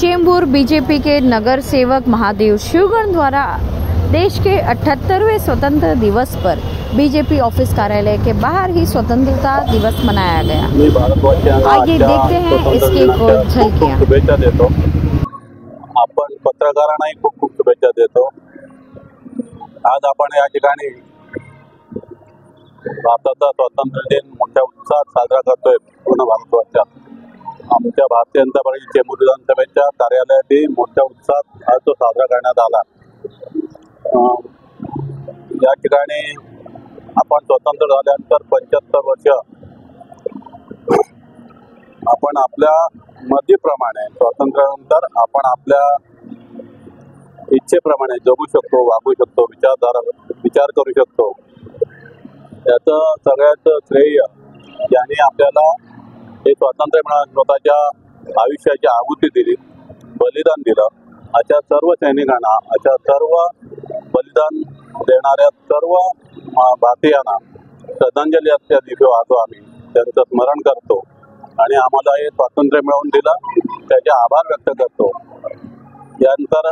Chembur BJP के नगर सेवक महादेव शिवगण द्वारा देश के 78वें स्वतंत्रता दिवस पर बीजेपी ऑफिस कार्यालय के बाहर ही स्वतंत्रता दिवस मनाया गया। आइए देखते हैं इसकी कुछ झलकियां। शुभेच्छा देतो। आपण पत्रकारांनाही खूप खूप शुभेच्छा देतो। आज आपण या ठिकाणी भारताचा स्वातंत्र्य दिन मोठ्या उत्साहात साजरा करतोय पूर्ण भारतवर्षात। आमच्या भारतीय जनता पार्टी चेंबूर विधानसभेच्या कार्यालयातही मोठ्या उत्साहात आज तो साजरा करण्यात आला। या ठिकाणी आपण स्वतंत्र झाल्यानंतर 75 वर्ष आपण आपल्या मर्जीप्रमाणे स्वातंत्र्यानंतर आपण आपल्या इच्छेप्रमाणे जगू शकतो, वागू शकतो, विचार करू शकतो। याचं सगळ्यात श्रेय ज्यांनी आपल्याला हे स्वातंत्र्य मिळवून स्वतःच्या आयुष्याची आहुती दिली, बलिदान दिलं, अशा सर्व सैनिकांना, अशा सर्व बलिदान देणाऱ्या सर्व भारतीयांना श्रद्धांजली असल्या दिवशी वाहतो। आम्ही त्यांचं स्मरण करतो आणि आम्हाला हे स्वातंत्र्य मिळवून दिलं त्याचे आभार व्यक्त करतो। यानंतर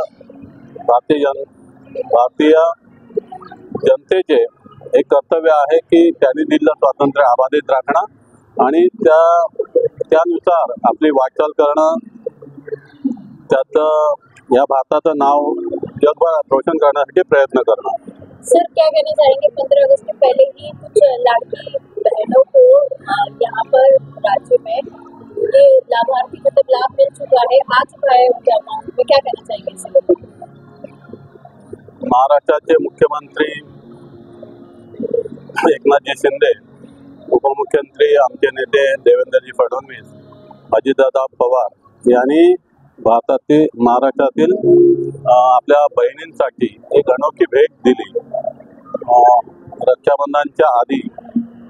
भारतीय जनतेचे एक कर्तव्य आहे की त्यांनी दिलेलं स्वातंत्र्य अबाधित राखणं आणि त्यानुसार आपली वाटचाल करणं, त्याचं या भारताचं नाव जगभरात रोशन करण्यासाठी प्रयत्न करणं। सर, क्या कहना चाहेंगे? 15 अगस्त के पहले ही कुछ लाडली बहनों को यहाँ पर राज्य में ये लाभार्थी मतलब लाभ मिल चुका है, आ चुका है उनके अकाउंट में, क्या कहना चाहेंगे इसके? महाराष्ट्राचे मुख्यमंत्री एकनाथजी शिंदे, उपमुख्यमंत्री आमचे नेते देवेंद्रजी फडणवीस, अजितदादा पवार यांनी महाराष्ट्रातील आपल्या बहिणींसाठी एक अनोखी भेट दिली। रक्षाबंधनच्या आधी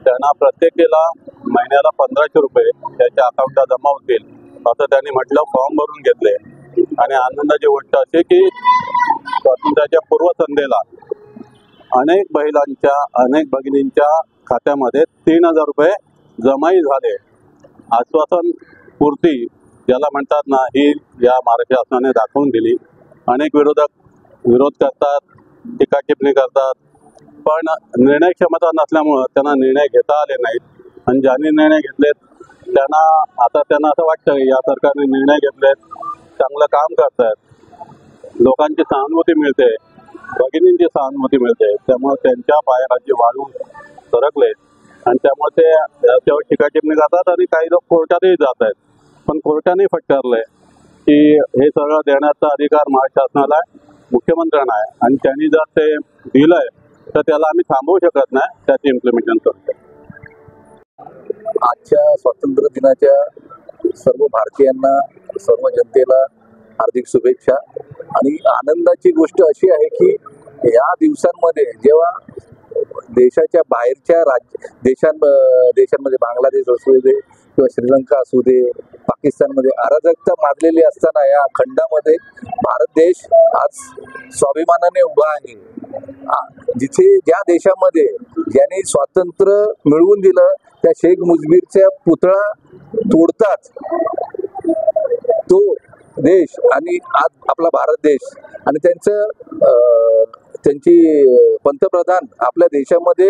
त्यांना प्रत्येकीला महिन्याला 1500 रुपये त्याच्या अकाउंटला जमा होतील असं त्यांनी म्हटलं। फॉर्म भरून घेतले आणि आनंदाची गोष्ट अशी की स्वातंत्र्याच्या पूर्वसंध्येला अनेक महिलांच्या, अनेक भगिनींच्या खात्यामध्ये 3000 रुपये जमाही झाले। आश्वासन पूर्ती ज्याला म्हणतात ना, ही या महाराष्ट्र शासनाने दाखवून दिली। अनेक विरोधक विरोध करतात, टीका टिप्पणी करतात, पण निर्णय क्षमता नसल्यामुळं त्यांना निर्णय घेता आले नाहीत आणि ज्यांनी निर्णय घेतलेत त्यांना असं वाटतं की या सरकारने निर्णय घेतलेत, चांगलं काम करतात, लोकांची सहानुभूती मिळते, भगिनींची सहानुभूती मिळते, त्यामुळे त्यांच्या पायाखालची वाळू सरकले आणि त्यामुळे ते त्यावर टीका टिप्पणी करतात आणि काही लोक कोर्टातही जात आहेत। पण कोर्टाने फटकारलंय की हे सगळं देण्याचा अधिकार महाराष्ट्र शासनाला आहे, मुख्यमंत्र्यांना आहे आणि त्यांनी जर ते दिलंय तर त्याला आम्ही थांबवू शकत नाही, त्याचे इम्प्लिमेंटेशन करतो। आजच्या स्वातंत्र्य दिनाच्या सर्व भारतीयांना, सर्व जनतेला हार्दिक शुभेच्छा। आणि आनंदाची गोष्ट अशी आहे की या दिवसांमध्ये जेव्हा देशाच्या बाहेरच्या देशांमध्ये बांगलादेश असू दे किंवा श्रीलंका असू दे, पाकिस्तानमध्ये अराजकता माजलेली असताना या खंडामध्ये भारत देश आज स्वाभिमानाने उभा आहे। जिथे ज्या देशामध्ये ज्यांनी स्वातंत्र्य मिळवून दिलं त्या शेख मुजीबचा पुतळा तोडतात तो देश आणि आज आपला भारत देश आणि त्यांची पंतप्रधान आपल्या देशामध्ये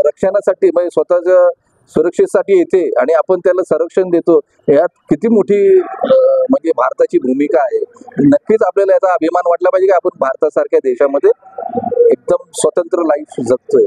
रक्षणासाठी म्हणजे स्वतःच्या सुरक्षेसाठी येते आणि आपण त्याला संरक्षण देतो। यात किती मोठी म्हणजे भारताची भूमिका आहे। नक्कीच आपल्याला याचा अभिमान वाटला पाहिजे की आपण भारतासारख्या देशामध्ये एकदम स्वतंत्र लाईफ जगतोय।